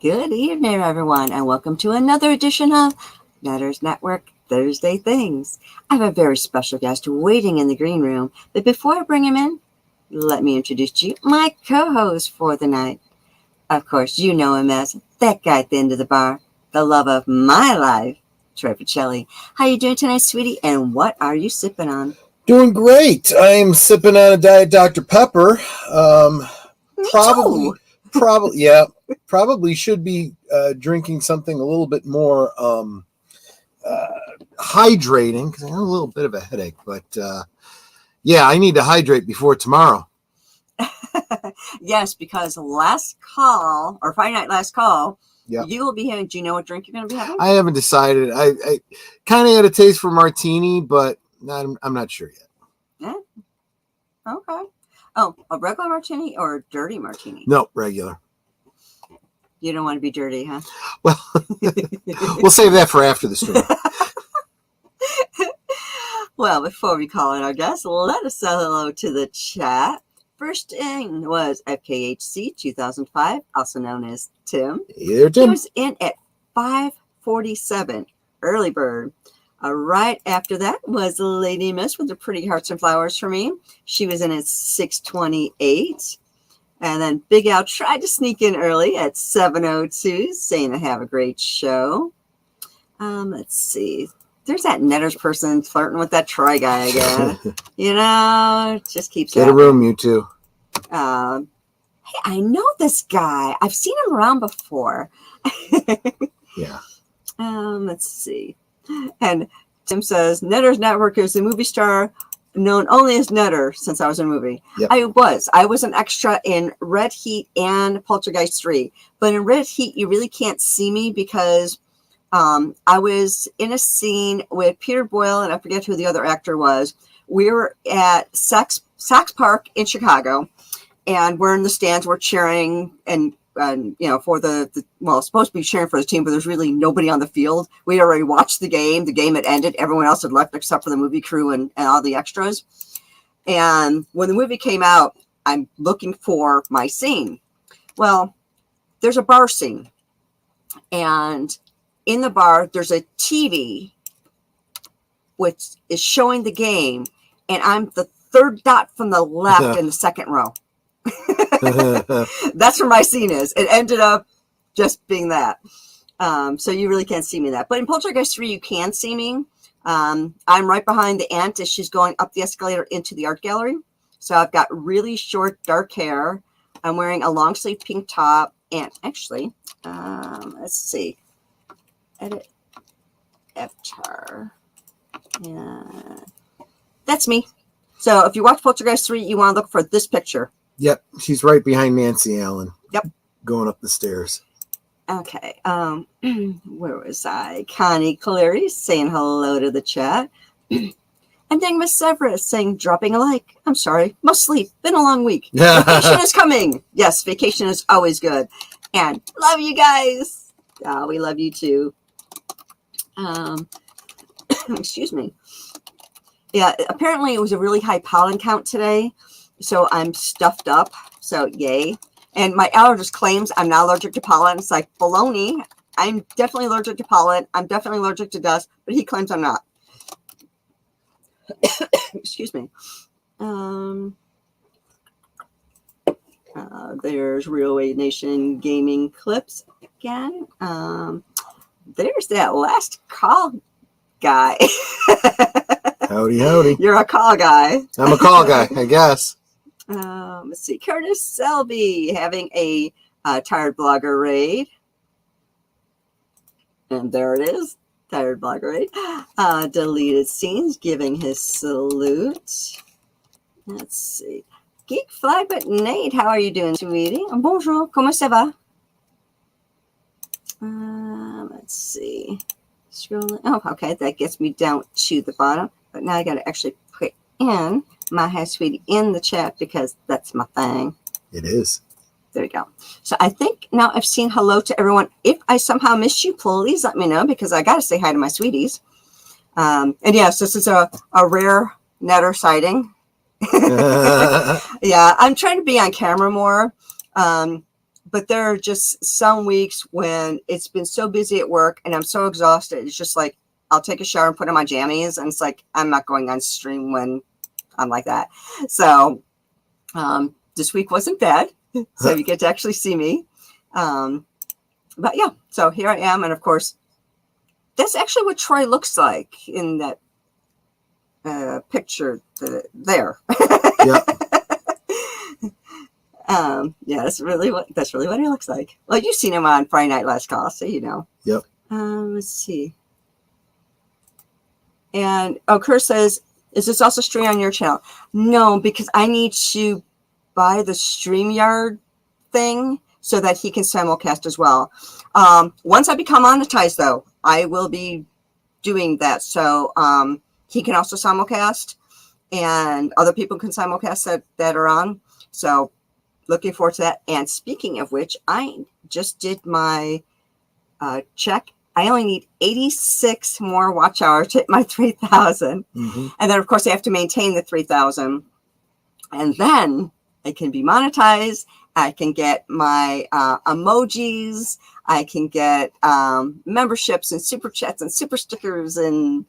Good evening, everyone, and welcome to another edition of Netters Network Thursday Things. I have a very special guest waiting in the green room, but before I bring him in, let me introduce to you my co-host for the night. Of course, you know him as that guy at the end of the bar, the love of my life, Troy Pacelli. How you doing tonight, sweetie, and what are you sipping on? Doing great. I'm sipping on a Diet Dr. Pepper. Me Probably, too. probably should be drinking something a little bit more uh, hydrating because I have a little bit of a headache. But I need to hydrate before tomorrow. Yes, because last call, or Friday night last call, Yep. you will be having, do you know what drink you're going to be having? I haven't decided. I kind of had a taste for martini, but I'm not sure yet. Yeah. Okay. Oh, a regular martini or a dirty martini? No, regular. You don't want to be dirty, huh? Well, we'll save that for after the stream. Well, before we call in our guest, let us say hello to the chat. First in was FKHC 2005, also known as Tim. Hey there, He Tim. was in at 5:47, early bird. Right after that was Lady Myst with the Pretty Hearts and Flowers for me. She was in at 6:28. And then Big Al tried to sneak in early at 7:02, saying to have a great show. Let's see. There's that Netters person flirting with that Troy guy again. It just keeps Get happening. a room, you two. Hey, I know this guy. I've seen him around before. Yeah. Let's see. And Tim says, Netters Network is a movie star known only as Netter since I was in a movie. Yep. I was an extra in Red Heat and Poltergeist 3. But in Red Heat, you really can't see me because I was in a scene with Peter Boyle, and I forget who the other actor was. We were at Saks Park in Chicago, and we're in the stands, we're cheering, and for supposed to be cheering for the team, but there's really nobody on the field. We already watched the game. The game had ended. Everyone else had left except for the movie crew and all the extras. And when the movie came out, I'm looking for my scene. Well, there's a bar scene. And in the bar, there's a TV which is showing the game. And I'm the third dot from the left in the second row. That's where my scene is. It ended up just being that. So you really can't see me that. But in Poltergeist 3, you can see me. I'm right behind the aunt as she's going up the escalator into the art gallery. So I've got really short, dark hair. I'm wearing a long sleeve pink top. And actually, let's see. Edit avatar. Yeah. That's me. So if you watch Poltergeist 3, you want to look for this picture. Yep, she's right behind Nancy Allen. Yep. Going up the stairs. Okay. Where was I? Connie Cleary saying hello to the chat. And then Miss Severus saying, dropping a like. I'm sorry. Must sleep. Been a long week. Vacation is coming. Yes, vacation is always good. And love you guys. We love you too. Excuse me. Yeah, apparently it was a really high pollen count today. So I'm stuffed up. So yay. And my allergist claims I'm not allergic to pollen. It's like baloney. I'm definitely allergic to pollen. I'm definitely allergic to dust, but he claims I'm not. Excuse me. There's Realwadenation gaming clips again. There's that last call guy. Howdy, howdy. You're a call guy. I'm a call guy, I guess. Let's see. Curtis Selby having a Tired Blogger raid. And there it is. Tired Blogger raid. Deleted scenes giving his salute. Let's see. Geek Fly but Nate, how are you doing, sweetie? Bonjour, comment ça va? Let's see. Scrolling. Oh, okay. That gets me down to the bottom. But now I got to actually put in my hi sweetie in the chat because that's my thing. It is. There we go. So I think now I've seen hello to everyone. If I somehow missed you, please let me know because I got to say hi to my sweeties. And yes, this is a rare Netter sighting. Yeah, I'm trying to be on camera more. But but there are just some weeks when it's been so busy at work and I'm so exhausted. It's just like, I'll take a shower and put on my jammies. And it's like, I'm not going on stream when I'm like that. So this week wasn't bad. So you get to actually see me. But yeah, so here I am. And of course, that's actually what Troy looks like in that picture there. Yeah. Yeah, that's really what he looks like. Well, you've seen him on Friday Night Last Call, so you know. Yep. Let's see. And Kurt says, is this also streaming on your channel? No, because I need to buy the StreamYard thing so that he can simulcast as well. Once I become monetized, though, I will be doing that. So he can also simulcast, and other people can simulcast that are on. So looking forward to that. And speaking of which, I just did my check. I only need 86 more watch hours to hit my 3,000. Mm-hmm. And then, of course, I have to maintain the 3,000. And then I can be monetized. I can get my emojis. I can get memberships and super chats and super stickers and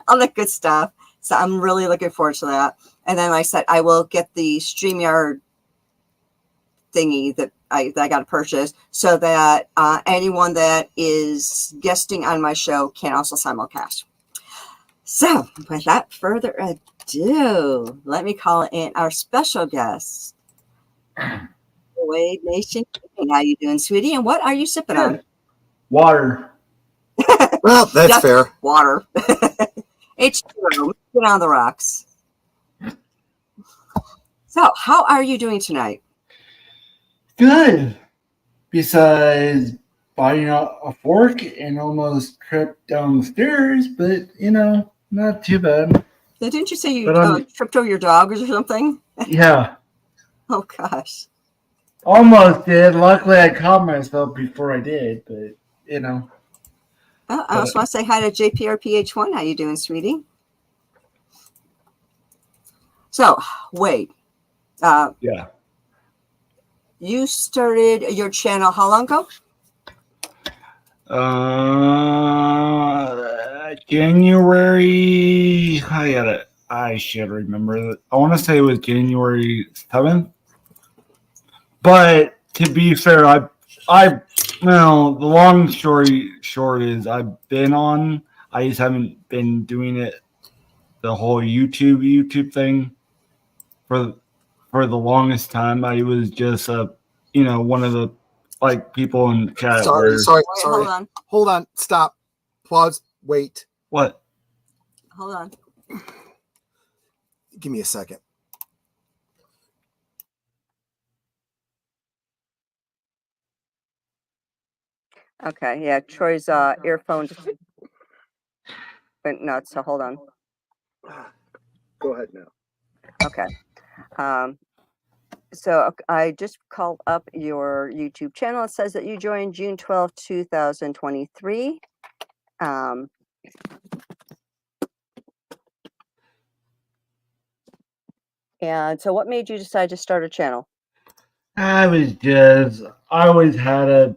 all that good stuff. So I'm really looking forward to that. And then, like I said, I will get the StreamYard thingy that I got to purchase so that anyone that is guesting on my show can also simulcast. So without further ado, let me call in our special guest, Realwadenation. How you doing, sweetie? And what are you sipping on? Water. Well, that's fair. Water. H2O. Get on the rocks. So how are you doing tonight? Good. Besides biting out a fork and almost tripped downstairs, but not too bad. Didn't you say you tripped over your dog or something? Yeah. Oh gosh. Almost did. Luckily I caught myself before I did, but Well, I also want to say hi to JPRPH1. How you doing, sweetie? So, wait. yeah. You started your channel how long ago? January. I should remember. I want to say it was January 7th. But to be fair, the long story short is I've been on. I just haven't been doing it the whole YouTube thing for the longest time. I was just one of the people in the chat. Sorry. Hold on. Stop. Pause. Wait. What? Hold on. Give me a second. Okay, yeah, Troy's earphones went nuts, so hold on. Go ahead now. Okay. So I just called up your YouTube channel. It says that you joined June 12, 2023. And so what made you decide to start a channel? I always had a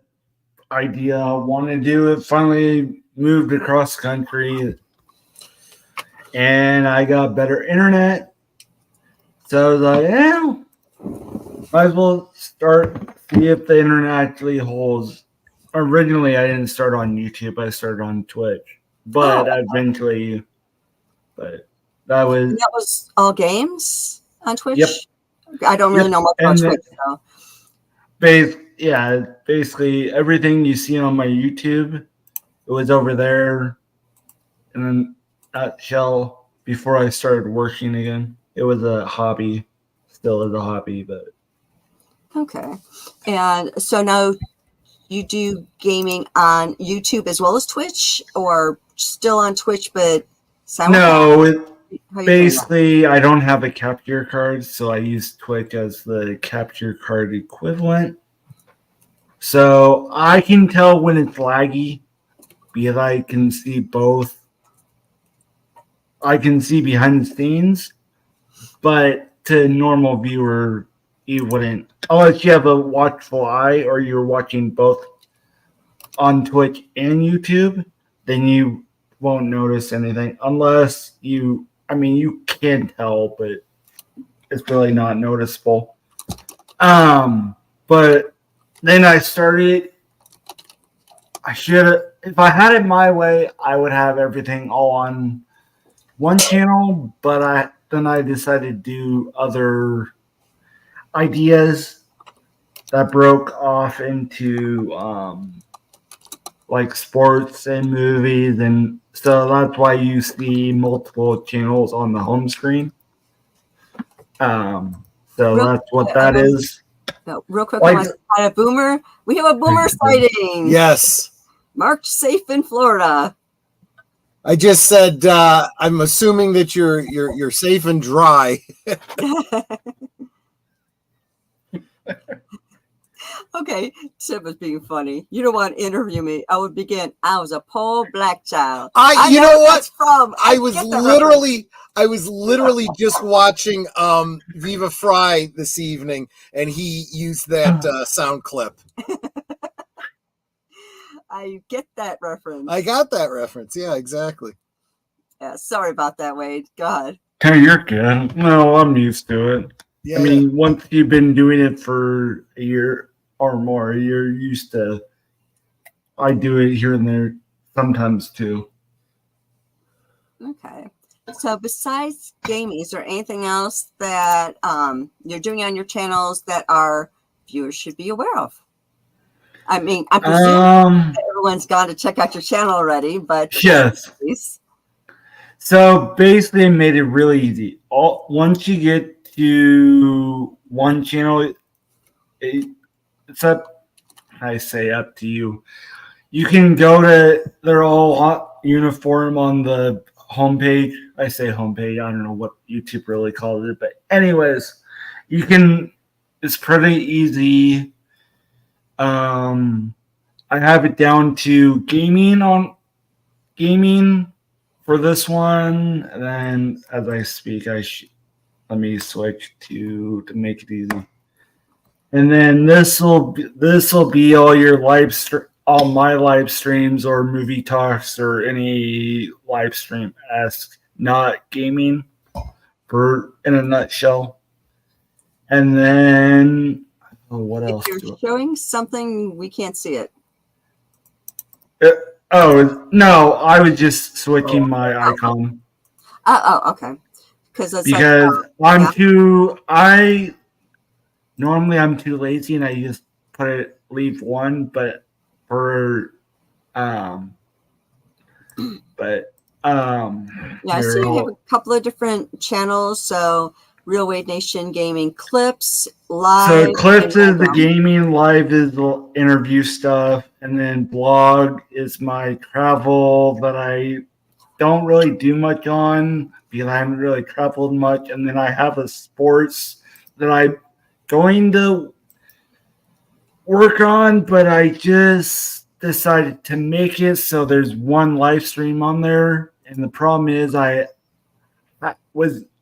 idea I wanted to do it. Finally moved across the country and I got better internet. So I was like, might as well see if the internet actually holds. Originally, I didn't start on YouTube. I started on Twitch. But eventually, that was all games on Twitch? Yep. I don't really know much about Twitch, so. Basically everything you see on my YouTube, it was over there in a nutshell before I started working again. It was a hobby, still is a hobby, but. Okay. And so now you do gaming on YouTube as well as Twitch, or still on Twitch, but no, basically I don't have a capture card, so I use Twitch as the capture card equivalent. So I can tell when it's laggy because I can see both. I can see behind the scenes, but to a normal viewer, you wouldn't, unless you have a watchful eye or you're watching both on Twitch and YouTube, then you won't notice anything unless you, I mean, you can tell, but it's really not noticeable. But then I started, I should have, if I had it my way, I would have everything all on one channel, but then I decided to do other ideas that broke off into like sports and movies, and so that's why you see multiple channels on the home screen. So Real that's what quick, that is. No, real quick, Like- I want to say a boomer. We have a boomer sighting. Yes. Marked safe in Florida. I just said I'm assuming that you're safe and dry. Okay, Chip is being funny. You don't want to interview me. I would begin. I was a poor black child. You know what? That's from. I was literally just watching Viva Fry this evening, and he used that sound clip. I get that reference. I got that reference. Yeah, exactly. Yeah, sorry about that, Wade. Go ahead. Hey, you're good. No, I'm used to it. Yeah. I mean, once you've been doing it for a year or more, you're used to. I do it here and there sometimes too. Okay. So besides gaming, is there anything else that you're doing on your channels that our viewers should be aware of? I mean, I presume that everyone's gone to check out your channel already, but yes. Please. So basically, it made it really easy. Once you get to one channel, it's up. I say up to you. You can go to their all uniform on the homepage. I say homepage. I don't know what YouTube really calls it, but anyways, you can. It's pretty easy. I have it down to gaming for this one, and then as I speak, let me switch to make it easy. And then this will be all your all my live streams or movie talks or any live stream not gaming, in a nutshell. And then what else? If you're showing something, we can't see it. No, I was just switching my icon. Okay. Because normally I'm too lazy and I just leave one, but yeah, I see you have a couple of different channels. So Realwadenation Gaming Clips, Live. So Clips is the gaming, Live is the interview stuff, and then Blog is my travel that I don't really do much on because I haven't really traveled much. And then I have a sports that I'm going to work on, but I just decided to make it so there's one live stream on there. And the problem is I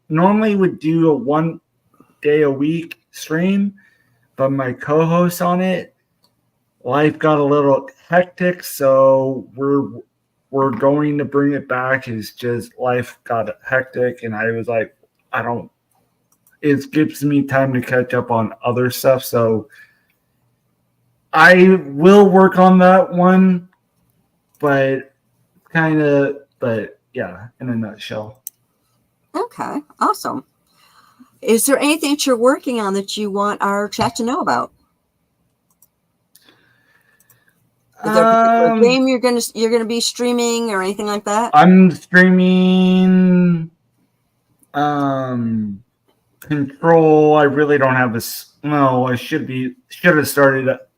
normally would do a 1 day a week stream, but my co-host on it, life got a little hectic, so we're going to bring it back. It's just life got hectic, and I was like, it gives me time to catch up on other stuff, so I will work on that one, but yeah, in a nutshell. Okay, awesome. Is there anything that you're working on that you want our chat to know about? Is there a particular game you're gonna be streaming or anything like that? I'm streaming Control. I really don't have I should have started at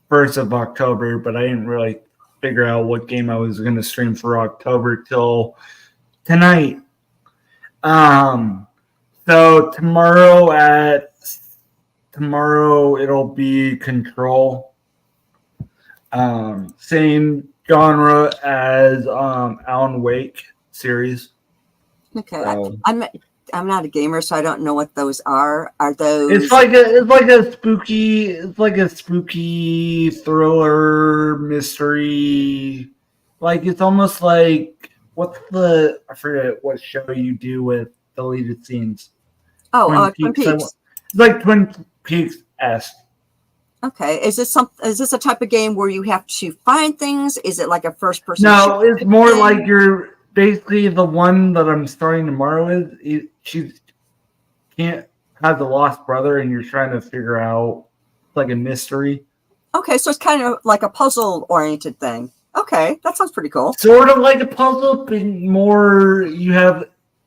1st of October, but I didn't really figure out what game I was going to stream for October till tonight. So tomorrow it'll be Control. Same genre as Alan Wake series. Okay. So, I'm not a gamer, so I don't know what those are. Are those? It's like a spooky thriller mystery. Like it's almost like I forget what show you do with deleted scenes. Twin Peaks. It's like Twin Peaks-esque. Okay, is this a type of game where you have to find things? Is it like a first person? No, it's more like you're basically the one that I'm starting tomorrow with. She can't have the lost brother, and you're trying to figure out like a mystery. Okay, so it's kind of like a puzzle oriented thing. Okay, that sounds pretty cool. Sort of like a puzzle, but more you have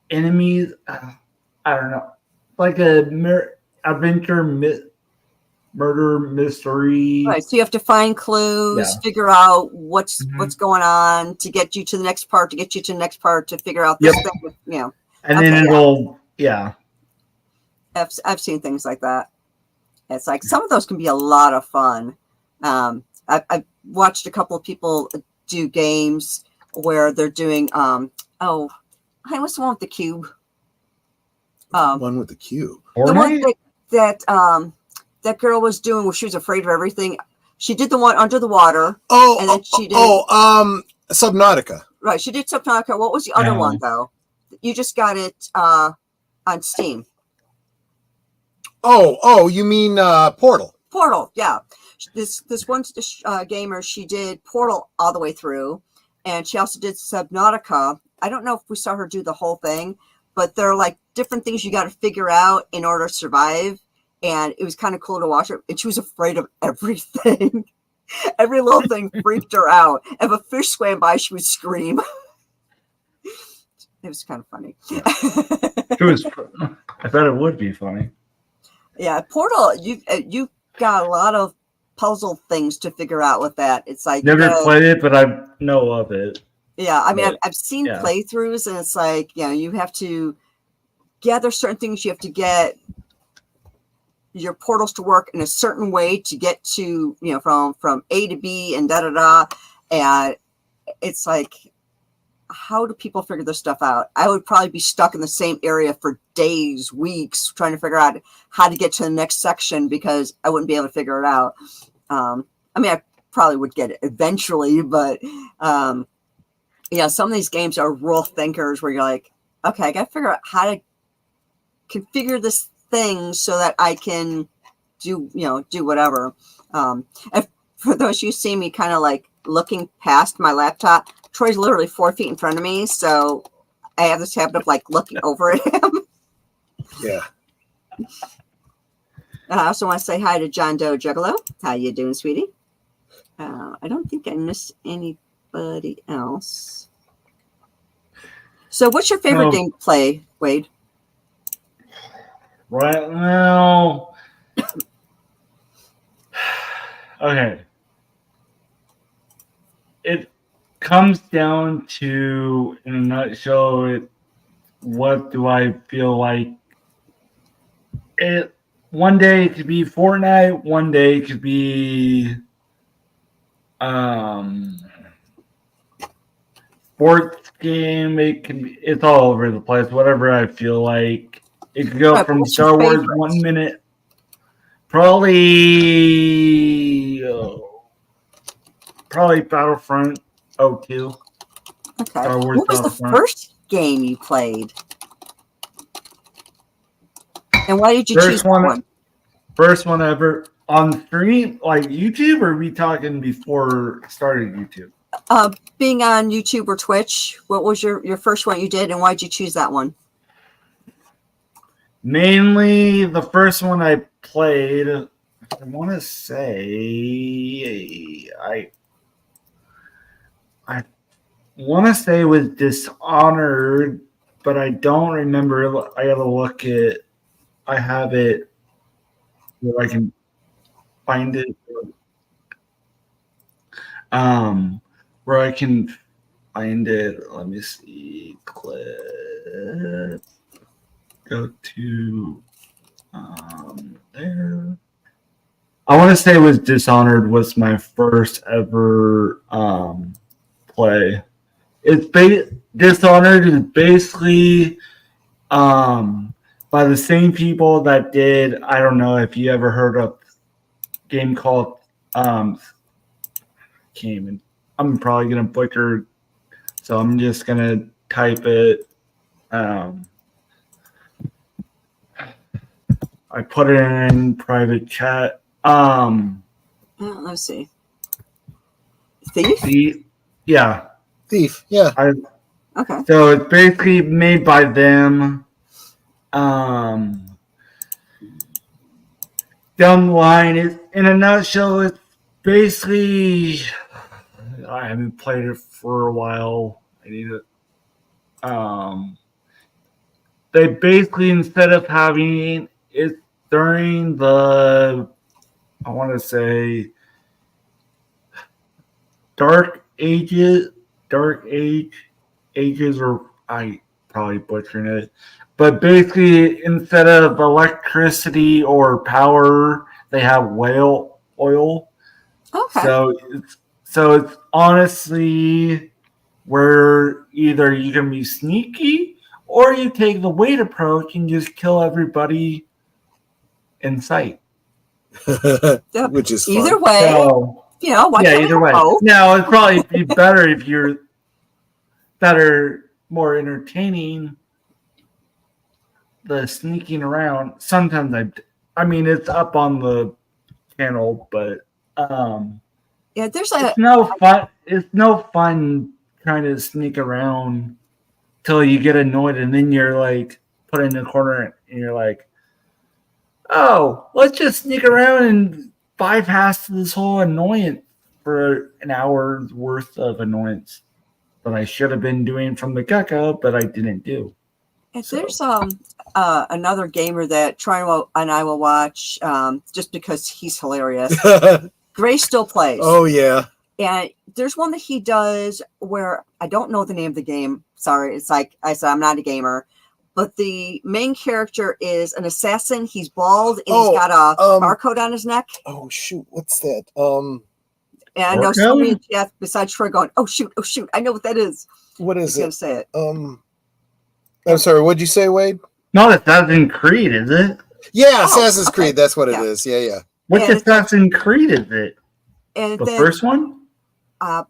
enemies. I don't know, like a adventure murder mystery. Right, so you have to find clues, figure out what's going on to get you to the next part, to figure out this thing. And then it'll I've seen things like that. It's like some of those can be a lot of fun. I've watched a couple of people do games where they're doing what's the one with the cube? One with the cube. The one that girl was doing where she was afraid of everything. She did the one under the water. And then she did Subnautica. Right, she did Subnautica. What was the other one though? You just got it on Steam. Oh, you mean Portal? Portal, yeah. This one gamer, she did Portal all the way through, and she also did Subnautica. I don't know if we saw her do the whole thing, but there are like different things you got to figure out in order to survive, and it was kind of cool to watch her. And she was afraid of everything. Every little thing freaked her out. If a fish swam by, she would scream. It was kind of funny. It was. I bet it would be funny. Yeah, Portal. You got a lot of puzzle things to figure out with that. It's like never played it, but I know of it. Yeah, I mean, I've seen playthroughs, and it's like you have to gather certain things. You have to get your portals to work in a certain way to get to from A to B and da da da. And it's like, how do people figure this stuff out? I would probably be stuck in the same area for days, weeks, trying to figure out how to get to the next section because I wouldn't be able to figure it out. I mean, I probably would get it eventually, but some of these games are real thinkers where you're like, okay, I got to figure out how to configure this thing so that I can do whatever. And for those you see me kind of like looking past my laptop, Troy's literally 4 feet in front of me, so I have this habit of like looking over at him. Yeah. I also want to say hi to John Doe Juggalo. How you doing, sweetie? I don't think I missed anybody else. So what's your favorite game to play, Wade? Right now, okay. It comes down to, in a nutshell, what do I feel like? One day it could be Fortnite, one day it could be sports game. It's all over the place. Whatever I feel like. It could go from Star Wars 1 minute, probably Battlefront 02. Okay. Star Wars what was the first game you played? And why did you choose one? First one ever on stream, like YouTube, or are we talking before starting YouTube? Being on YouTube or Twitch, what was your first one you did, and why did you choose that one? Mainly the first one I played, I want to say, I want to say was Dishonored, but I don't remember. I gotta look it. I have it where I can find it. Where I can find it. Let me see. Clip. Go to there. I want to say it was Dishonored was my first ever play. Dishonored is basically by the same people that did. I don't know if you ever heard of a game called I'm probably gonna butcher, so I'm just gonna type it. I put it in private chat. Let's see. Thief? Yeah. Thief. Yeah. Okay. So it's basically made by them. Down the line, in a nutshell, it's basically. I haven't played it for a while. I need it. They basically, instead of having it during the, I want to say, dark ages, or I probably butchering it, but basically instead of electricity or power, they have whale oil. Okay. So it's honestly where either you can be sneaky or you take the weight approach and just kill everybody in sight. Which is either fun. way, So, why yeah, can't either we way. have both? Now it'd probably be better if you're more entertaining. The sneaking around. Sometimes I mean, it's up on the channel, but Yeah, there's it's no fun. It's no fun trying to sneak around till you get annoyed, and then you're like put in the corner, and you're like, "Oh, let's just sneak around and bypass this whole annoyance for an hour's worth of annoyance that I should have been doing from the get-go, but I didn't do." If there's another gamer that Troy and I will watch just because he's hilarious. Gray still plays. Oh yeah. And there's one that he does where I don't know the name of the game. Sorry, it's like I said, I'm not a gamer. But the main character is an assassin. He's bald and he's got a barcode on his neck. Oh shoot, what's that? And I know somebody in chat besides Troy going, oh shoot, I know what that is. What is He's gonna say it. I'm sorry, what'd you say, Wade? Not Assassin's Creed, is it? Yeah, Assassin's Creed, that's what it is. Yeah. Which Assassin's Creed is it? And the first one? I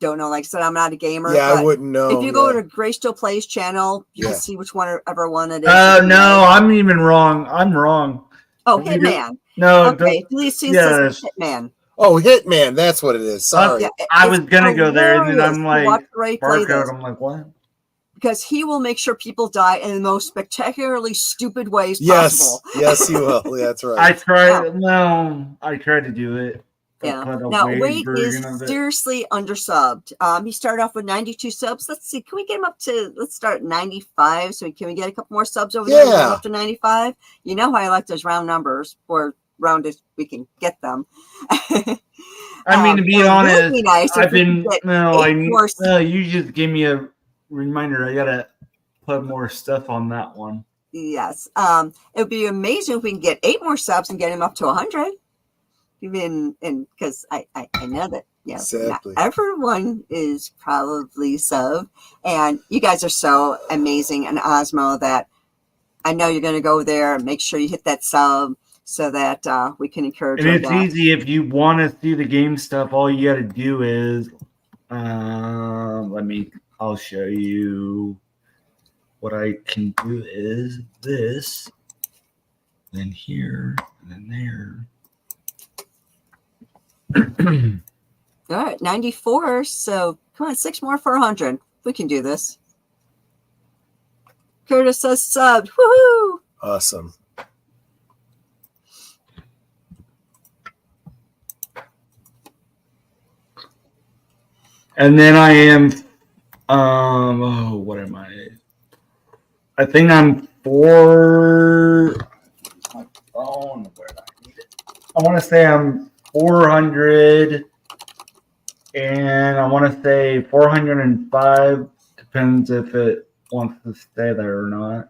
don't know. Like I said, I'm not a gamer. Yeah, I wouldn't know. If you go to Gray Still Plays channel, you can see which one it is. Oh, no, I'm even wrong. I'm wrong. Oh, Hitman. No. Okay, please see Hitman. Oh, Hitman, that's what it is. Sorry. I was going to go there, and then I'm like, barcode. I'm like, what? Because he will make sure people die in the most spectacularly stupid ways possible. Yes, he will. Yeah, that's right. I tried to do it. Yeah. Now, Wade is seriously undersubbed. He started off with 92 subs. Let's see. Can we get him up to, let's start at 95. So can we get a couple more subs over there? Up to 95. You know how I like those round numbers, or round as we can get them. I mean, to be honest, be nice I've been, you just gave me a reminder. I got to put more stuff on that one. Yes. It would be amazing if we can get 8 more subs and get him up to 100. Even because I know that not everyone is probably sub, and you guys are so amazing and Osmo that I know you're going to go there and make sure you hit that sub so that we can encourage. And it's easy if you want to see the game stuff. All you got to do is I'll show you what I can do. Is this, then here, and then there. All right, 94. So come on, 6 more for 100. We can do this. Curtis says subbed. Woohoo! Awesome. And then I am, what am I? I think I'm 4. My phone, where did I need it? I want to say I'm 400, and I want to say 405. Depends if it wants to stay there or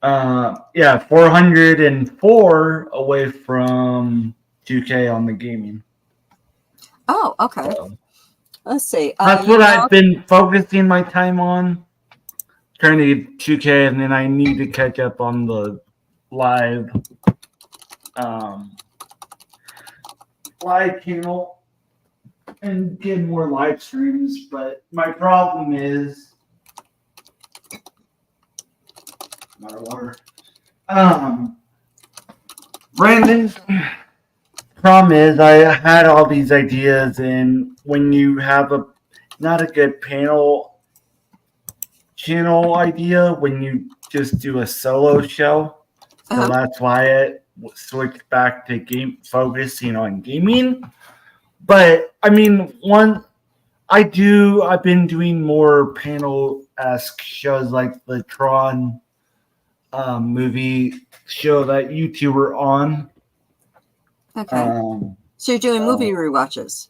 not. 404 away from 2K on the gaming. Oh, okay. So, let's see. That's what I've been focusing my time on. trying to get 2K, and then I need to catch up on the live channel and get more live streams. But my problem is not water. Brandon, problem is I had all these ideas, and when you have not a good channel idea, when you just do a solo show, so that's why I switched back to focusing on gaming. But I mean, I've been doing more panel-esque shows like the Tron movie show that you were on. Okay. So you're doing movie rewatches?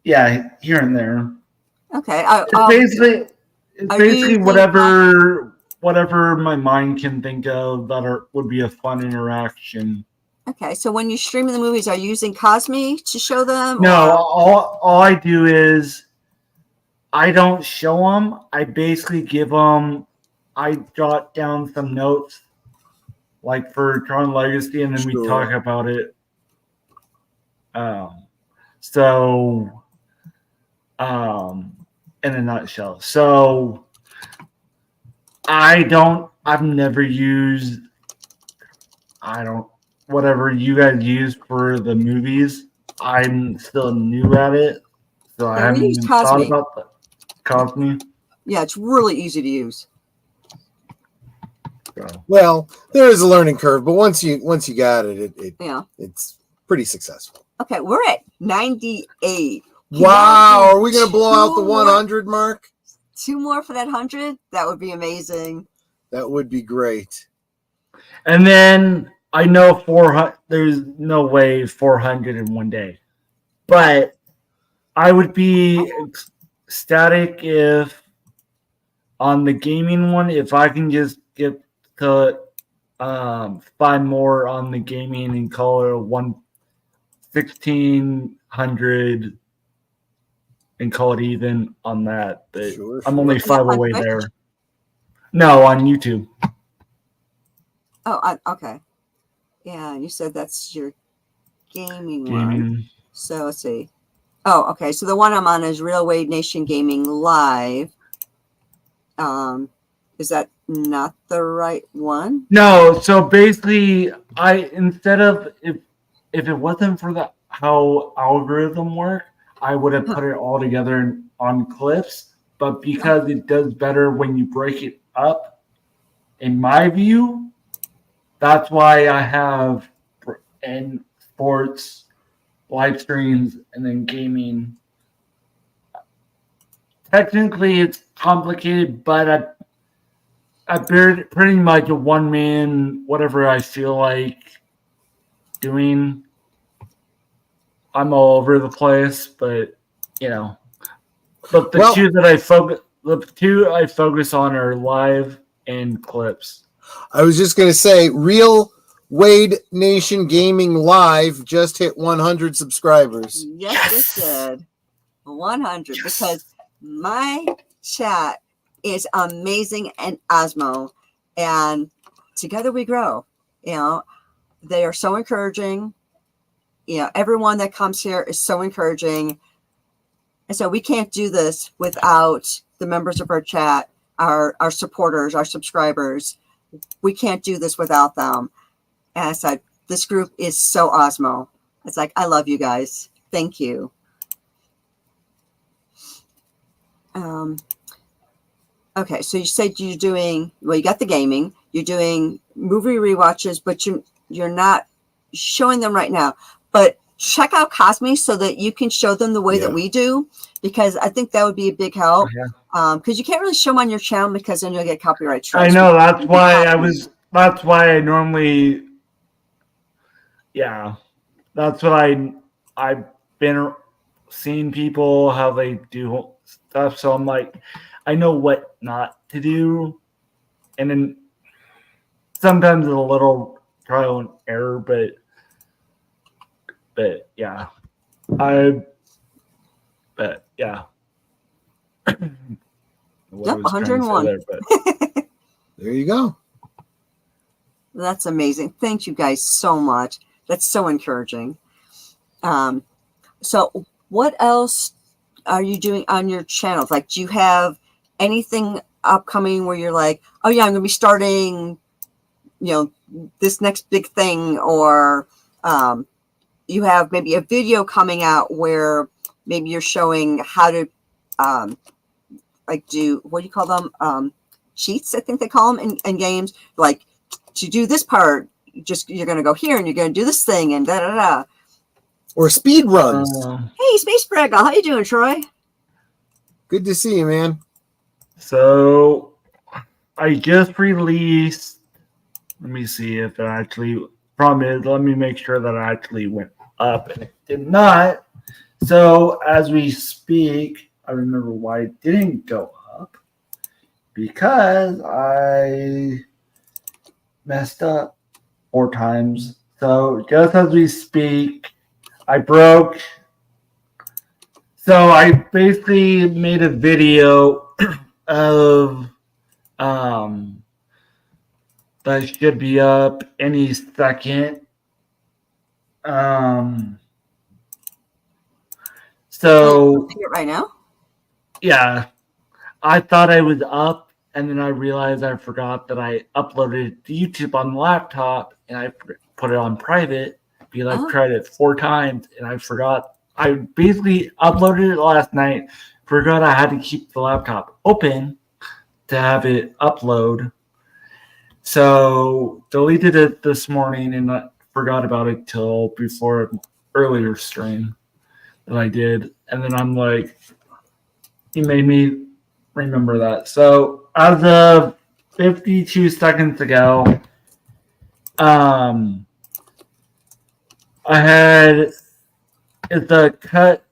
Yeah, here and there. Okay. It's basically whatever my mind can think of that would be a fun interaction. Okay, so when you stream the movies, are you using Cosme to show them? No, all I do is I don't show them. I basically give them. I jot down some notes, like for Tron Legacy, and then we talk about it. In a nutshell. So I've never used. Whatever you guys use for the movies, I'm still new at it, so I haven't even thought about the Cosme. Yeah, it's really easy to use. So. Well, there is a learning curve, but once you got it, it's pretty successful. Okay, we're at 98. Wow, are we gonna blow out the 100 mark? 2 more for that 100? That would be amazing. That would be great. And then I know 400. There's no way 400 in one day, but I would be ecstatic if on the gaming one, if I can just get to 5 more on the gaming and call it 1,600 and call it even on that. But sure. I'm only 5 away there. No, on YouTube. Oh, okay. Yeah, you said that's your gaming one. So let's see. Oh, okay. So the one I'm on is Realwadenation Gaming Live. Is that not the right one? No. So basically, instead of if it wasn't for how algorithm work, I would have put it all together on clips. But because it does better when you break it up, in my view, that's why I have in sports, live streams, and then gaming. Technically, it's complicated, but I pretty much a one-man, whatever I feel like doing. I'm all over the place, but But the two I focus on are live and clips. I was just gonna say, Real Wade Nation Gaming Live just hit 100 subscribers. Yes, it did. 100 because my chat is amazing and Osmo, and together we grow. They are so encouraging. Everyone that comes here is so encouraging. And so we can't do this without the members of our chat, our supporters, our subscribers. We can't do this without them. And I said, this group is so Osmo. It's like, I love you guys. Thank you. Okay, so you said you're doing, you got the gaming, you're doing movie rewatches, but you're not showing them right now. But check out Cosme so that you can show them the way that we do, because I think that would be a big help. Because you can't really show them on your channel because then you'll get copyright strikes. I know, that's why I normally, that's what I've been seeing people, how they do stuff. So I'm like, I know what not to do. And then sometimes it's a little trial and error, but yeah. what I Yep, was trying to say 101. there, but There you go. That's amazing. Thank you guys so much. That's so encouraging. So what else are you doing on your channels? Like, do you have anything upcoming where you're like, oh yeah, I'm going to be starting, this next big thing, or you have maybe a video coming out where maybe you're showing how to do, what do you call them? Cheats, I think they call them in games. Like, to do this part, you're going to go here and you're going to do this thing and da da da. Or speed runs. Hey, Space Braggle, how you doing, Troy? Good to see you, man. So I just released. Let me see if it actually. Problem is, let me make sure that it actually went up, and it did not. So as we speak, I remember why it didn't go up, because I messed up 4 times. So just as we speak, I broke. So I basically made a video of that should be up any second. So See it right now? yeah, I thought I was up, and then I realized I forgot that I uploaded it to YouTube on the laptop, and I put it on private because I've tried it 4 times, and I forgot. I basically uploaded it last night, forgot I had to keep the laptop open to have it upload. So deleted it this morning, and I forgot about it till before earlier stream that I did. And then I'm like, he made me remember that. So as of 52 seconds ago, I had it's a cut,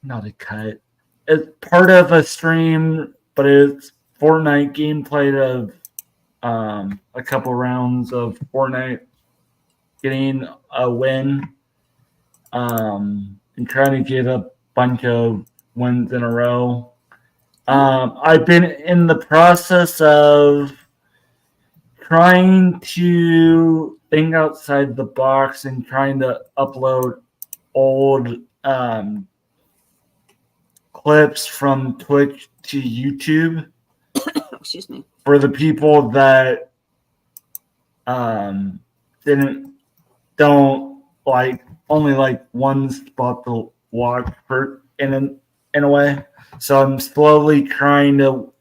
not a cut. It's part of a stream, but it's Fortnite gameplay of a couple rounds of Fortnite, getting a win, and trying to get a bunch of wins in a row. I've been in the process of trying to think outside the box and trying to upload old clips from Twitch to YouTube. Excuse me. For the people that don't like, only like one spot to watch for in a way. So I'm slowly trying to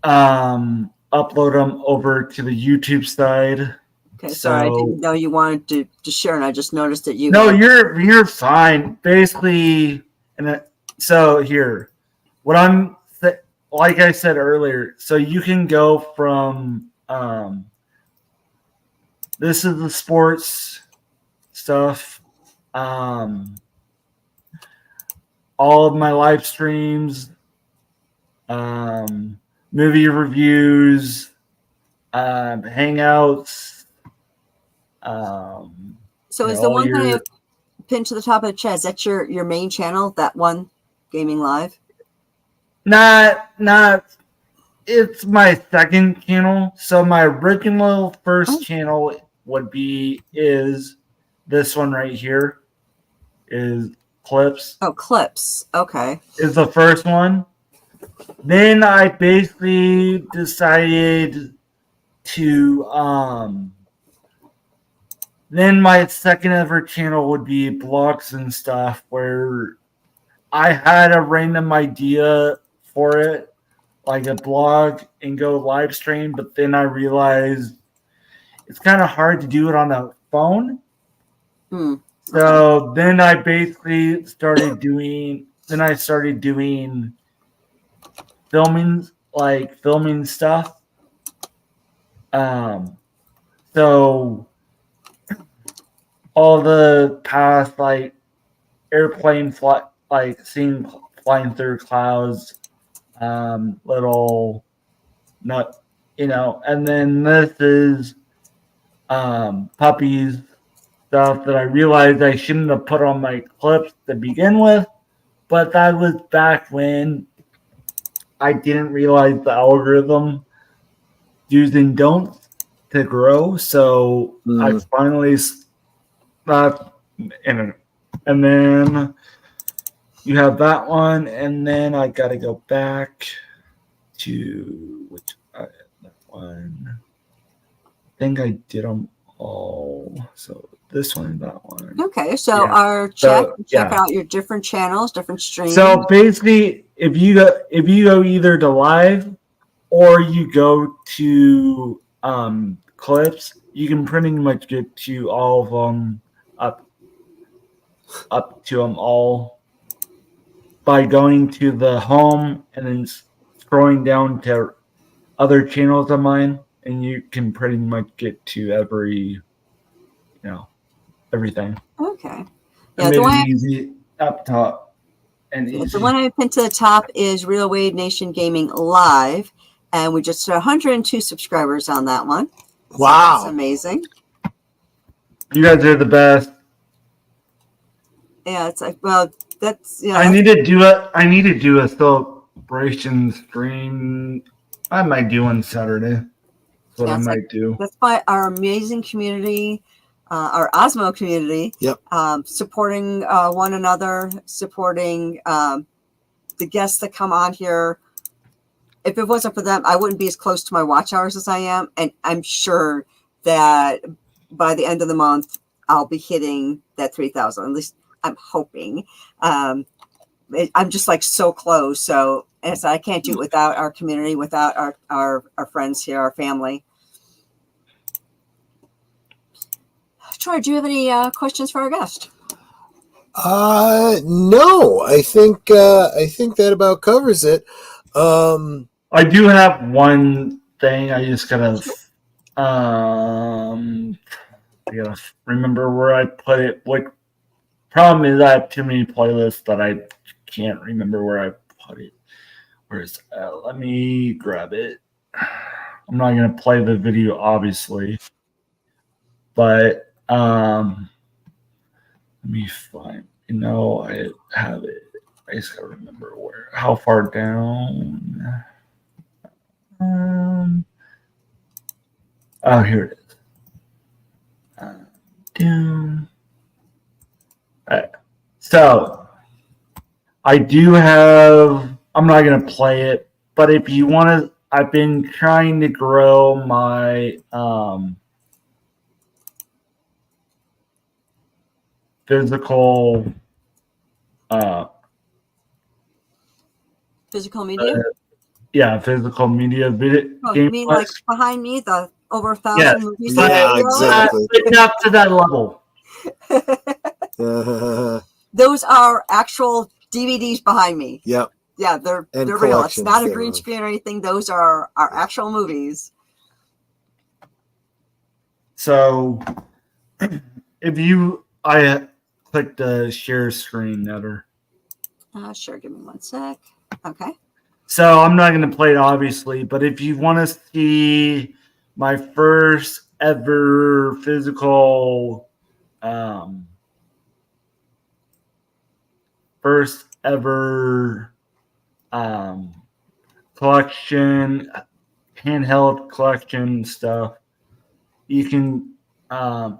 upload them over to the YouTube side. Okay, sorry, I didn't know you wanted to share, and I just noticed that you. No, you're fine. Basically, so here, what I'm like I said earlier. So you can go from this is the sports stuff. All of my live streams, movie reviews, hangouts. So is the one that I have pinned to the top of the chat, is that your main channel, that one, Gaming Live? Not. It's my second channel. So my original first channel is this one right here. Is Clips. Oh, Clips. Okay. Is the first one. Then I basically decided to then my second ever channel would be blogs and stuff, where I had a random idea for it, like a blog, and go live stream, but then I realized it's kind of hard to do it on a phone. So then I basically started doing filming stuff. So all the past, like airplane flight, like seeing flying through clouds, little nut, and then this is puppies stuff that I realized I shouldn't have put on my clips to begin with, but that was back when I didn't realize the algorithm do's and don'ts to grow. So I finally stopped. And then you have that one, and then I got to go back to that one. I think I did them all. So this one, that one. Okay, so Yeah. check out your different channels, different streams. So basically, if you go either to live or you go to clips, you can pretty much get to all of them up to them all by going to the home and then scrolling down to other channels of mine, and you can pretty much get to everything. Okay. Yeah, the one easy up top and easy. The one I pinned to the top is Realwadenation Gaming Live, and we just 102 subscribers on that one. Wow, so that's amazing! You guys are the best. Yeah, it's like, well, that's I need to do a celebration stream. I might do on Saturday. That's what I might do. That's by our amazing community, our Osmo community. Yep. Supporting one another, supporting the guests that come on here. If it wasn't for them, I wouldn't be as close to my watch hours as I am, and I'm sure that by the end of the month, I'll be hitting that 3,000. At least I'm hoping. I'm just like so close. So as I can't do it without our community, without our friends here, our family. Troy, do you have any questions for our guest? No, I think that about covers it. I do have one thing. I just gotta remember where I put it. What problem is I have too many playlists that I can't remember where I put it. Where's let me grab it. I'm not gonna play the video, obviously, but let me find. I have it. I just gotta remember how far down. Oh, here it is. Down. So I do have. I'm not gonna play it, but if you want to, I've been trying to grow my physical media. Physical media video. You mean like behind me, the over 1,000 movies? Yeah, exactly. Up to that level. Those are actual DVDs behind me. Yep. Yeah, they're real. It's not a green screen or anything. Those are our actual movies. So, I click the share screen, Netter. Sure. Give me one sec. Okay. So I'm not going to play it, obviously, but if you want to see my first ever physical, collection, handheld collection stuff, you can,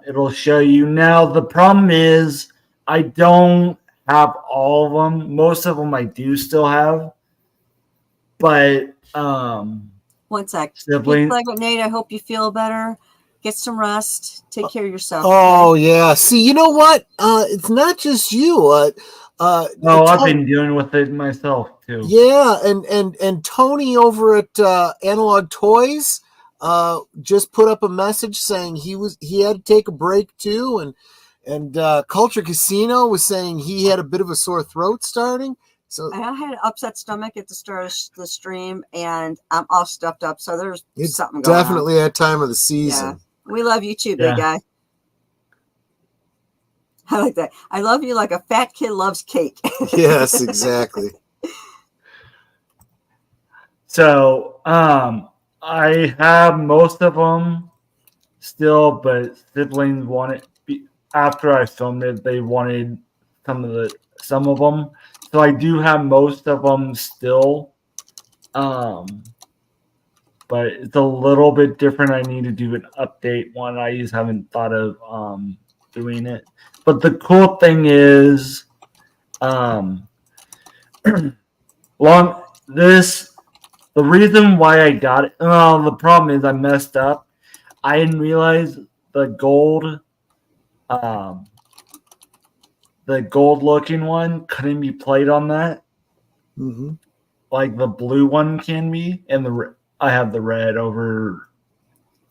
it'll show you. Now, the problem is I don't have all of them. Most of them I do still have. But one sec. Sibling. Nate, I hope you feel better. Get some rest. Take care of yourself. Oh okay? Yeah. See, you know what? It's not just you. No, I've been dealing with it myself too. Yeah, and Tony over at Analog Toys just put up a message saying he had to take a break too, and Culture Casino was saying he had a bit of a sore throat starting. So I had an upset stomach at the start of the stream, and I'm all stuffed up. So there's something going on. Definitely that time of the season. Yeah. We love you too, big guy. I like that. I love you like a fat kid loves cake. Yes, exactly. So I have most of them still, but siblings wanted after I filmed it, they wanted some of them. So I do have most of them still, But it's a little bit different. I need to do an update one. I just haven't thought of doing it. But the cool thing is, long this the reason why I got it. Well, the problem is I messed up. I didn't realize the gold looking one couldn't be played on that. Mm-hmm. Like the blue one can be, and I have the red over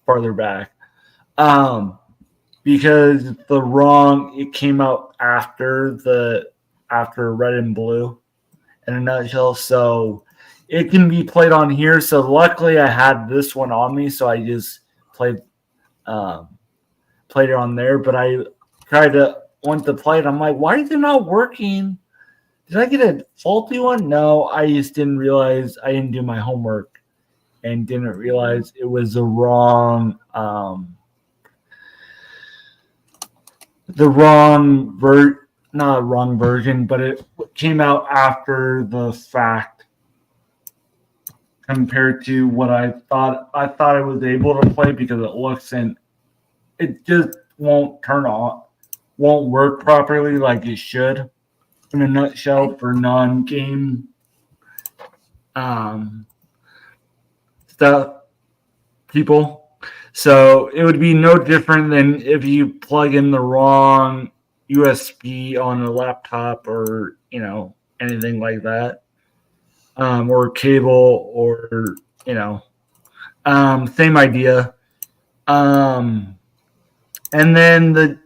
farther back. Because it came out after red and blue in a nutshell. So it can be played on here. So luckily I had this one on me, so I just played it on there. But I went to play it. I'm like, why is it not working? Did I get a faulty one? No, I just didn't realize I didn't do my homework and didn't realize it was the wrong not wrong version, but it came out after the fact compared to what I thought I was able to play, because it just won't work properly like it should in a nutshell for non-game stuff people. So it would be no different than if you plug in the wrong USB on a laptop or anything like that, or cable, or same idea. And then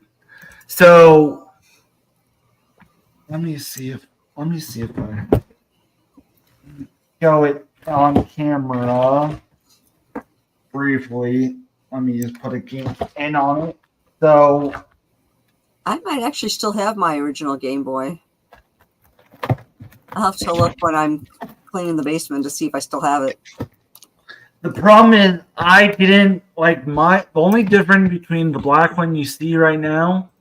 so let me see if I show it on camera briefly. Let me just put a game in on it. So I might actually still have my original Game Boy. I'll have to look when I'm cleaning the basement to see if I still have it. the problem is I didn't like the only difference between the black one you see right now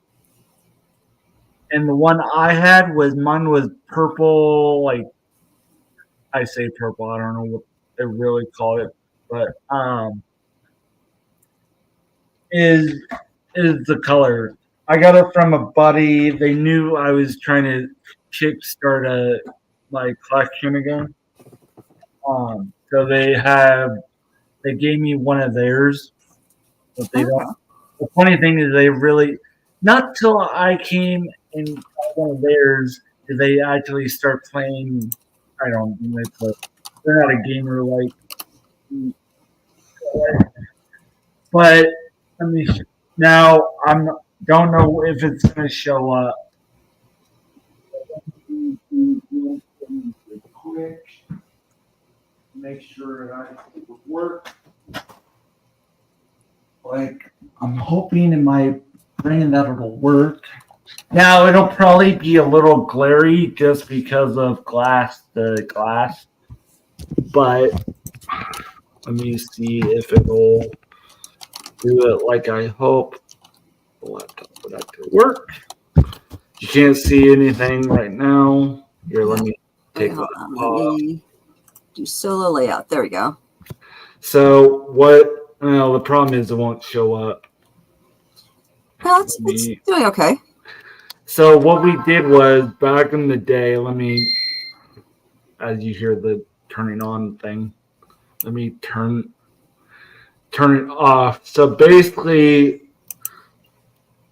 and the one I had was mine was purple, like I say purple, I don't know what they really call it, but is the color. I got it from a buddy. They knew I was trying to kickstart my collection again. So they gave me one of theirs, but they don't. The funny thing is, they really not till I came and got one of theirs did they actually start playing. I don't know. They're not a gamer like, but I mean, now don't know if it's gonna show up. Quick, make sure it would work. Like I'm hoping in my brain that it'll work. Now it'll probably be a little glary just because of the glass. But let me see if it'll do it like I hope. The laptop would actually work. You can't see anything right now. Here, let me take that off. Let me do solo layout. There we go. So the problem is it won't show up. Well, it's doing okay. So what we did was back in the day, as you hear the turning on thing, let me turn it off. So basically,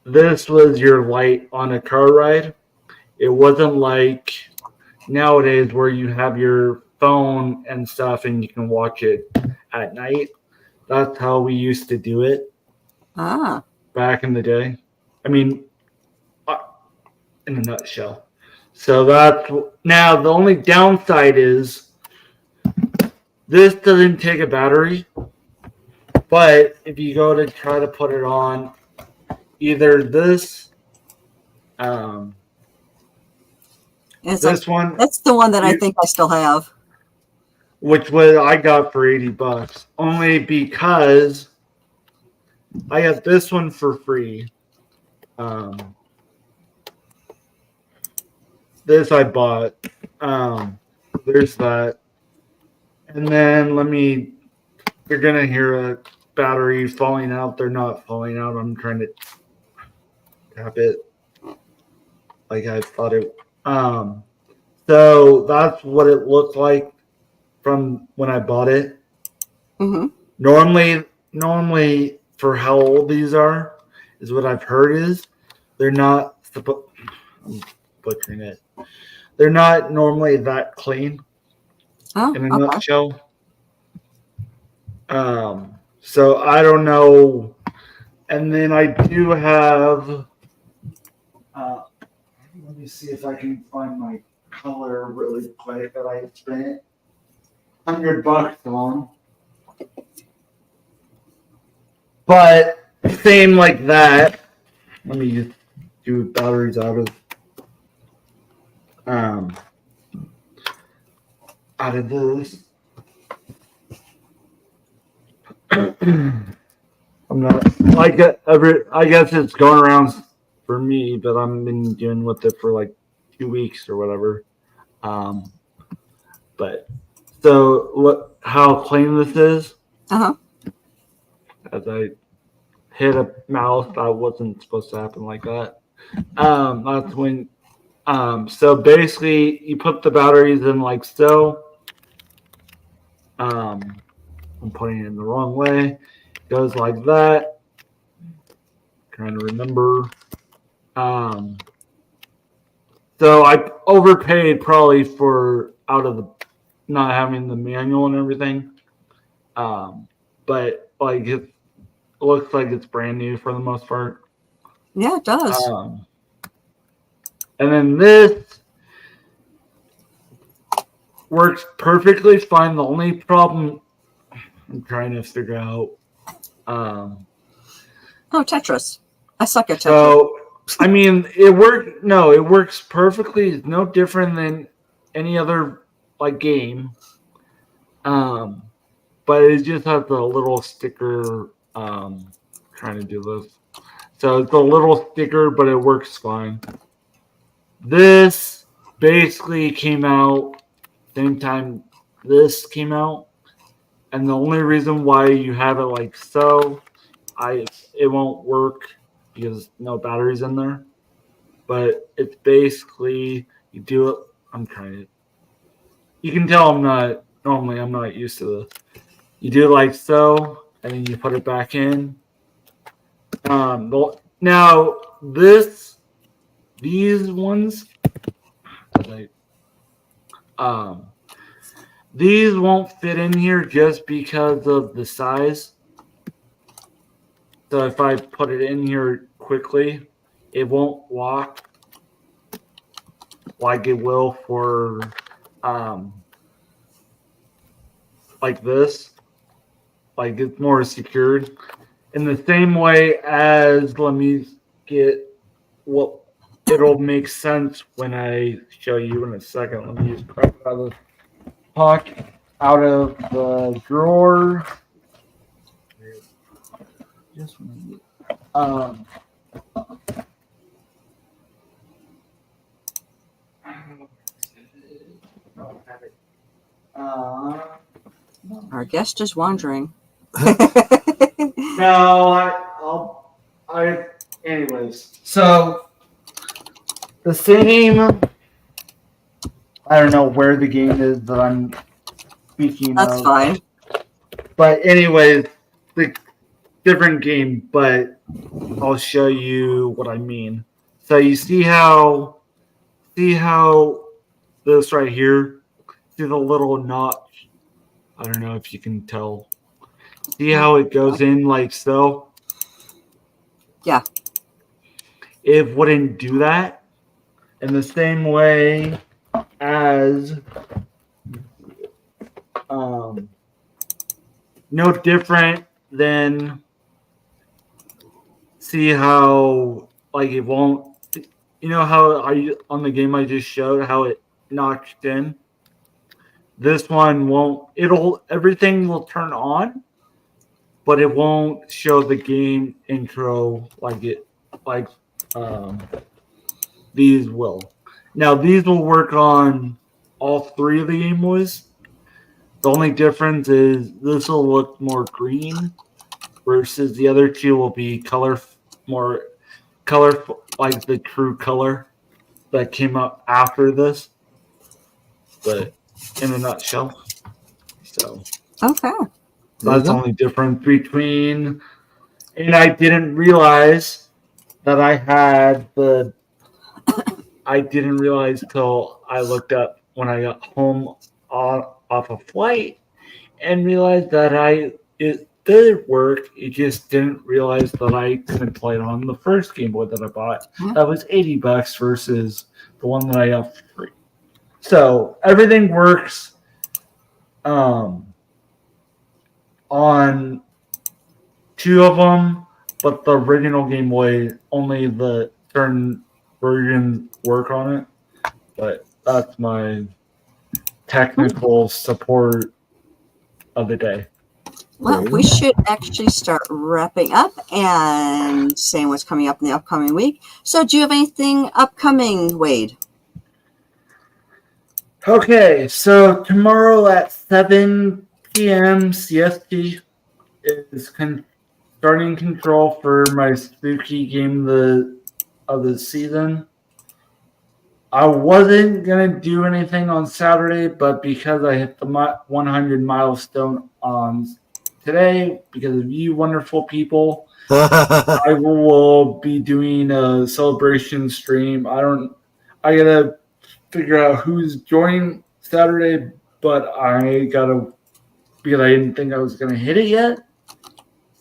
this was your light on a car ride. It wasn't like nowadays where you have your phone and stuff and you can watch it at night. That's how we used to do it back in the day. I mean, in a nutshell. So now the only downside is this doesn't take a battery, but if you go to try to put it on, either this one. That's the one that I think I still have. Which I got for $80, only because I got this one for free. This I bought. There's that. And then you're gonna hear a battery falling out. They're not falling out. I'm trying to tap it like I thought it. So that's what it looked like from when I bought it. Mm-hmm. Normally for how old these are, is what I've heard is they're not. I'm butchering it. They're not normally that clean Oh, in a okay. nutshell. So I don't know. And then I do have. Let me see if I can find my color really quick that I spent $100 on. But same like that. Let me just do batteries out of this. I'm not like I guess it's going around for me, but I've been dealing with it for like 2 weeks or whatever. But so look how clean this is. Uh-huh. As I hit a mouse, that wasn't supposed to happen like that. That's when. So basically, you put the batteries in like so. I'm putting it in the wrong way. It goes like that. Trying to remember. So I overpaid probably for out of the not having the manual and everything. But like it looks like it's brand new for the most part. Yeah, it does. And then this works perfectly fine. The only problem I'm trying to figure out. Oh, Tetris. I suck at Tetris. So I mean, it worked. No, it works perfectly. It's no different than any other like game. But it just has the little sticker. Trying to do this. So it's a little sticker, but it works fine. This basically came out same time this came out, and the only reason why you have it like so, it won't work because no batteries in there. But it's basically you do it. I'm trying to. You can tell I'm not used to this. You do it like so, and then you put it back in. Now these ones, these won't fit in here just because of the size. So if I put it in here quickly, it won't lock like it will for like this. Like it's more secured. In the same way as, let me get what it'll make sense when I show you in a second. Let me just grab it out of the pocket, out of the drawer. Just Our guest is wandering. No, anyways. So the same. I don't know where the game is that I'm speaking That's of. fine. But anyways, the different game. But I'll show you what I mean. So you see how this right here. See the little notch. I don't know if you can tell. See how it goes in like so? Yeah. It wouldn't do that in the same way as no different than see how like it won't how on the game I just showed how it notched in. This one won't. Everything will turn on, but it won't show the game intro like these will. Now these will work on all three of the Game Boys, The only difference is this will look more green versus the other two will be more colorful, like the true color that came out after this. But in a nutshell, so Okay. There you that's the go. only difference between. And I didn't realize that I had the. I didn't realize till I looked up when I got home off a flight and realized that it did work. It just didn't realize that I couldn't play it on the first Game Boy that I bought. Yeah. That was $80 versus the one that I got for free. So everything works on two of them, but the original Game Boy only the certain versions work on it. But that's my technical support of the day. Well, we should actually start wrapping up and saying what's coming up in the upcoming week. So, do you have anything upcoming, Wade? Okay, so tomorrow at 7 p.m. CST is starting control for my spooky game of the season. I wasn't going to do anything on Saturday, but because I hit the 100 milestone on today, because of you wonderful people, I will be doing a celebration stream. I gotta figure out who's joining Saturday, but because I didn't think I was gonna hit it yet.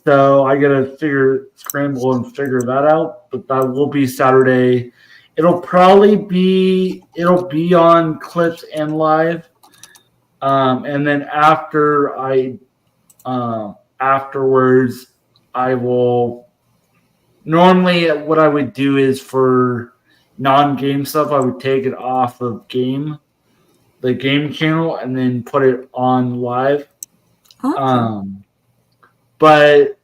So I gotta scramble and figure that out. But that will be Saturday. It'll be on Clips and Live. And then afterwards I will normally what I would do is for non-game stuff, I would take it off of the game channel, and then put it on live. Okay. But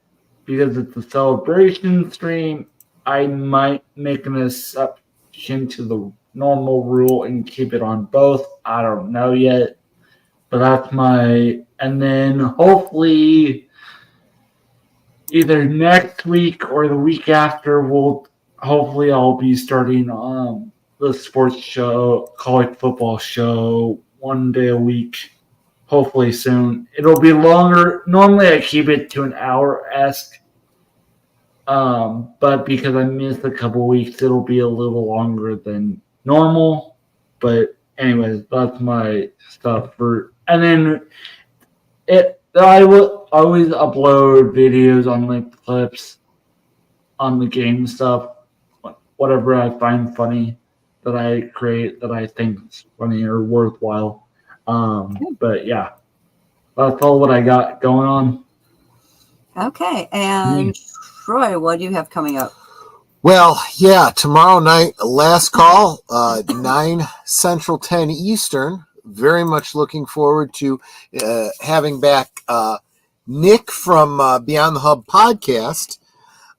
because it's a celebration stream, I might make an exception to the normal rule and keep it on both. I don't know yet, but that's and then hopefully either next week or the week after, hopefully I'll be starting the sports show, college football show, 1 day a week. Hopefully soon. It'll be longer. Normally I keep it to an hour-esque. But because I missed a couple weeks, it'll be a little longer than normal. But anyways, that's my stuff and then I will always upload videos on like clips on the game stuff, whatever I find funny that I create that I think is funny or worthwhile. But yeah, that's all what I got going on. Okay. And Troy, what do you have coming up? Well, yeah, tomorrow night, last call, 9 Central, 10 Eastern. Very much looking forward to having back Nick from Beyond the Hub podcast.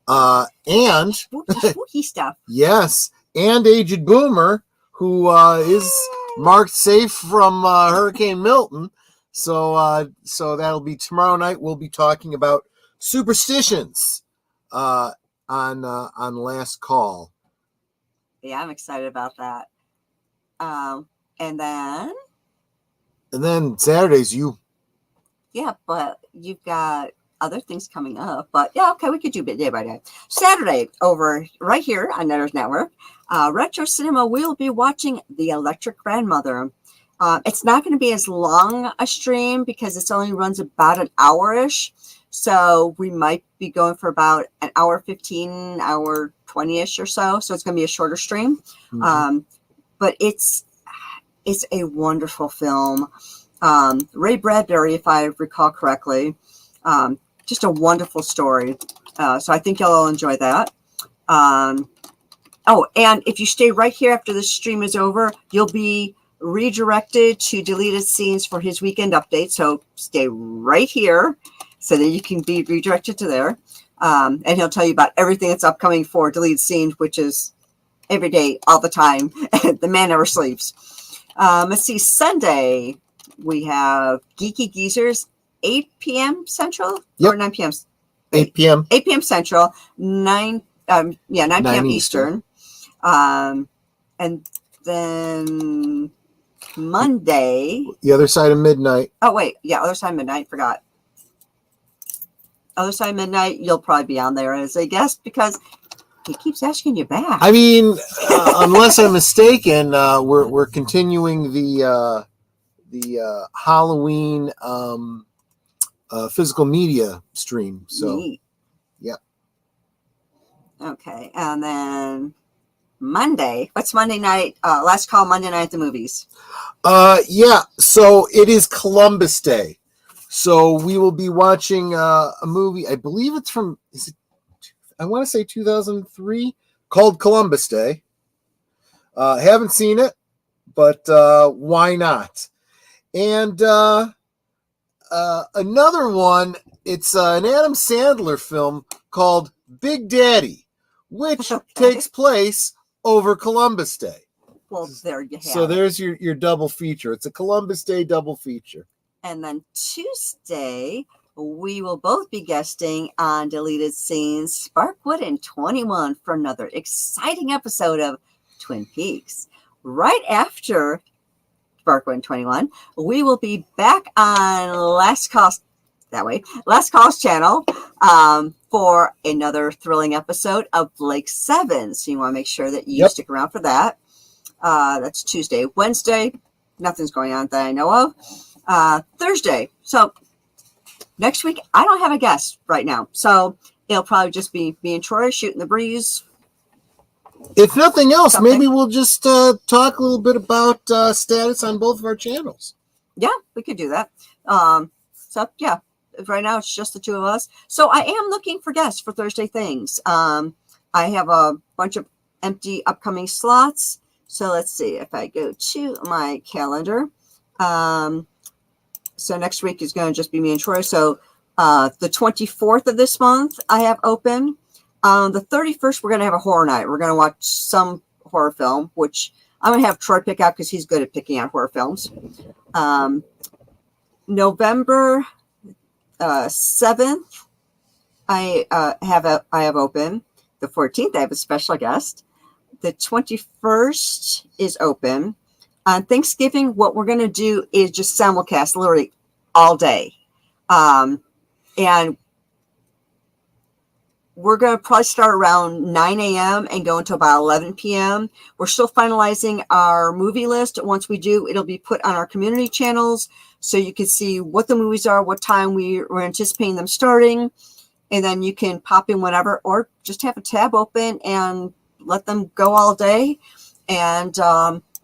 And spooky stuff. Yes, and Aged Boomer, who is marked safe from Hurricane Milton. So that'll be tomorrow night. We'll be talking about superstitions on last call. Yeah, I'm excited about that. And then Saturdays, you. Yeah, but you've got other things coming up. But yeah, okay, we could do day by day. Saturday, over right here on Netters Network, Retro Cinema, we'll be watching The Electric Grandmother. It's not going to be as long a stream because it only runs about an hour-ish. So we might be going for about an hour 15, hour 20-ish or so. So it's going to be a shorter stream. Mm-hmm. But it's a wonderful film. Ray Bradbury, if I recall correctly, just a wonderful story. So I think y'all will enjoy that. And if you stay right here after the stream is over, you'll be redirected to deleted scenes for his weekend update. So stay right here so that you can be redirected to there. And he'll tell you about everything that's upcoming for deleted scenes, which is every day, all the time. The man never sleeps. Let's see, Sunday. We have Geeky Geezers, 8 p.m. Central Yep. or 9 p.m. 8 p.m. 8 p.m. Central, 9 9 p.m. Eastern. Eastern. And then Monday. The Other Side of Midnight. Oh wait, yeah, Other Side of Midnight. Forgot. Other Side of Midnight. You'll probably be on there as a guest because he keeps asking you back. I mean, unless I'm mistaken, we're continuing the Halloween physical media stream. So, Neat. yeah. Okay, and then Monday. What's Monday night? Last call Monday night at the movies. Yeah. So it is Columbus Day. So we will be watching a movie. I believe it's from. Is it? I want to say 2003, called Columbus Day. Haven't seen it, but why not? And another one. It's an Adam Sandler film called Big Daddy, which takes place over Columbus Day. Well, there you have So it. there's your double feature. It's a Columbus Day double feature. And then Tuesday, we will both be guesting on Deleted Scenes, Sparkwood and 21 for another exciting episode of Twin Peaks. Right after Sparkwood and 21, we will be back on Last Call's channel for another thrilling episode of Blake 7. So you want to make sure that you stick around for that. That's Tuesday. Wednesday, nothing's going on that I know of. Thursday. So next week, I don't have a guest right now. So it'll probably just be me and Troy shooting the breeze. If nothing else, maybe we'll just talk a little bit about status on both of our channels. Yeah, we could do that. So yeah, right now it's just the two of us. So I am looking for guests for Thursday things. I have a bunch of empty upcoming slots. So let's see if I go to my calendar. So next week is going to just be me and Troy. So the 24th of this month I have open. The 31st, we're going to have a horror night. We're going to watch some horror film, which I'm going to have Troy pick out because he's good at picking out horror films. November 7th, I have open. The 14th, I have a special guest. The 21st is open. On Thanksgiving, what we're going to do is just simulcast literally all day. And we're going to probably start around 9 a.m. and go until about 11 p.m. We're still finalizing our movie list. Once we do, it'll be put on our community channels so you can see what the movies are, what time we're anticipating them starting. And then you can pop in whenever or just have a tab open and let them go all day. And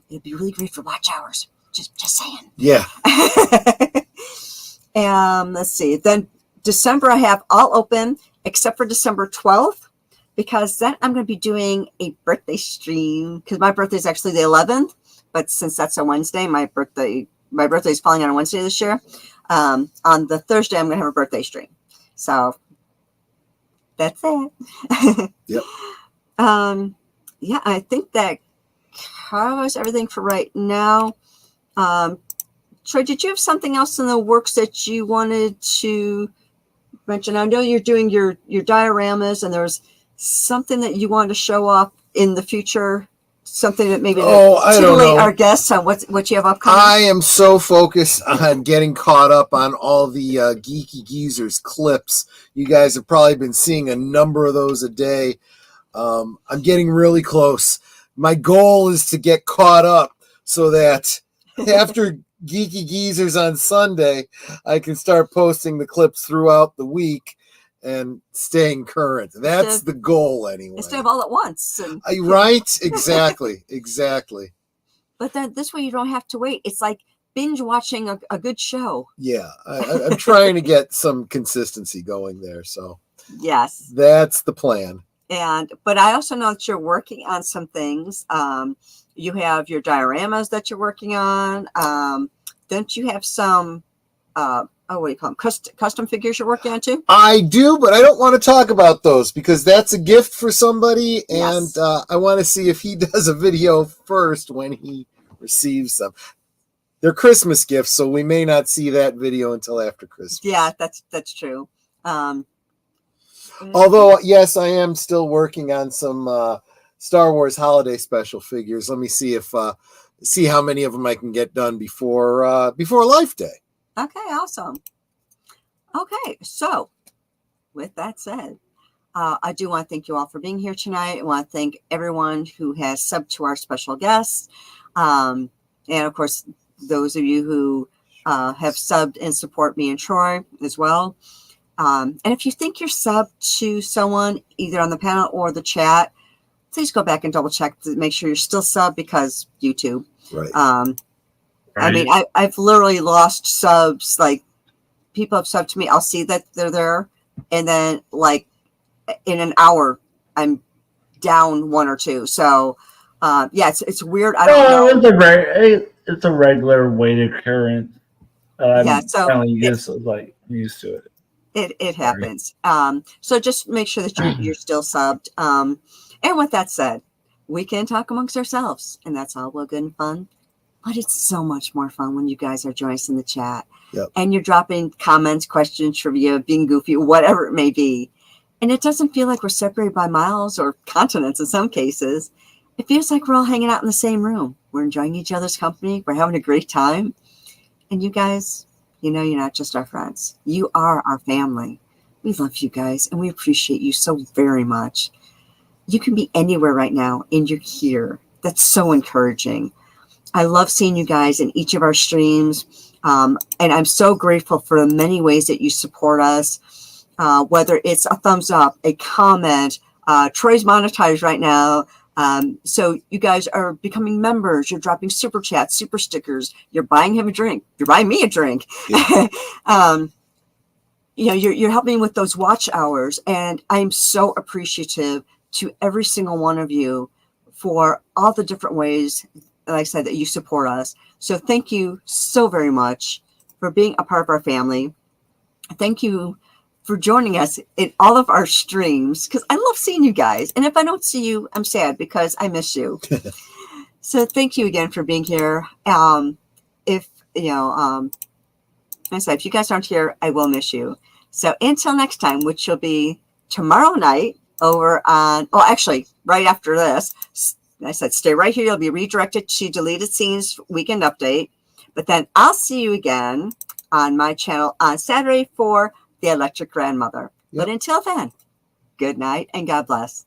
it'd be really great for watch hours. Just saying. Yeah. And let's see. Then December I have all open except for December 12th because then I'm going to be doing a birthday stream because my birthday is actually the 11th. But since that's a Wednesday, my birthday is falling on a Wednesday this year. On the Thursday, I'm going to have a birthday stream. So that's it. Yep. Yeah, I think that covers everything for right now. Troy, did you have something else in the works that you wanted to mention? I know you're doing your dioramas, and there's something that you want to show off in the future. Something that maybe titillate our guests on what you have upcoming. I am so focused on getting caught up on all the Geeky Geezers clips. You guys have probably been seeing a number of those a day. I'm getting really close. My goal is to get caught up so that after Geeky Geezers on Sunday, I can start posting the clips throughout the week and staying current. That's the goal anyway. Instead of all at once. Right? Exactly. But then this way you don't have to wait. It's like binge watching a good show. Yeah. I'm trying to get some consistency going there. So yes, that's the plan. But I also know that you're working on some things. You have your dioramas that you're working on. Don't you have some what do you call them? Custom figures you're working on too? I do, but I don't want to talk about those because that's a gift for somebody, and I want to see if he does a video first when he receives them. they're Christmas gifts, so we may not see that video until after Christmas. Yeah, that's true. Although, yes, I am still working on some Star Wars holiday special figures. Let me see if see how many of them I can get done before Life Day. Okay, awesome. Okay, so with that said, I do want to thank you all for being here tonight. I want to thank everyone who has subbed to our special guests. And of course, those of you who have subbed and support me and Troy as well. And if you think you're subbed to someone either on the panel or the chat, please go back and double check to make sure you're still subbed, because YouTube. Right. I mean, I've literally lost subs. Like, people have subbed to me. I'll see that they're there, and then like in an hour, I'm down one or two. So, yeah, it's weird. I don't know. It's a regular weighted occurrence. Yeah, so I'm used to it. It happens. So just make sure that you're still subbed. And with that said, we can talk amongst ourselves, and that's all well good and fun. But it's so much more fun when you guys are joining us in the chat. Yep. And you're dropping comments, questions, trivia, being goofy, whatever it may be. And it doesn't feel like we're separated by miles or continents in some cases. It feels like we're all hanging out in the same room. We're enjoying each other's company. We're having a great time. And you guys, you know, you're not just our friends. You are our family. We love you guys, and we appreciate you so very much. You can be anywhere right now, and you're here. That's so encouraging. I love seeing you guys in each of our streams. And I'm so grateful for the many ways that you support us, whether it's a thumbs up, a comment. Troy's monetized right now. So you guys are becoming members. You're dropping super chats, super stickers. You're buying him a drink. You're buying me a drink. Yeah. You know, you're helping with those watch hours. And I'm so appreciative to every single one of you for all the different ways, like I said, that you support us. So thank you so very much for being a part of our family. Thank you for joining us in all of our streams, because I love seeing you guys. And if I don't see you, I'm sad because I miss you. So thank you again for being here. If, you know, like I said, if you guys aren't here, I will miss you. So until next time, which will be tomorrow night over on, oh, actually, right after this, I said, stay right here. You'll be redirected to Deleted Scenes Weekend Update. But then I'll see you again on my channel on Saturday for The Electric Grandmother. Yep. But until then, good night and God bless.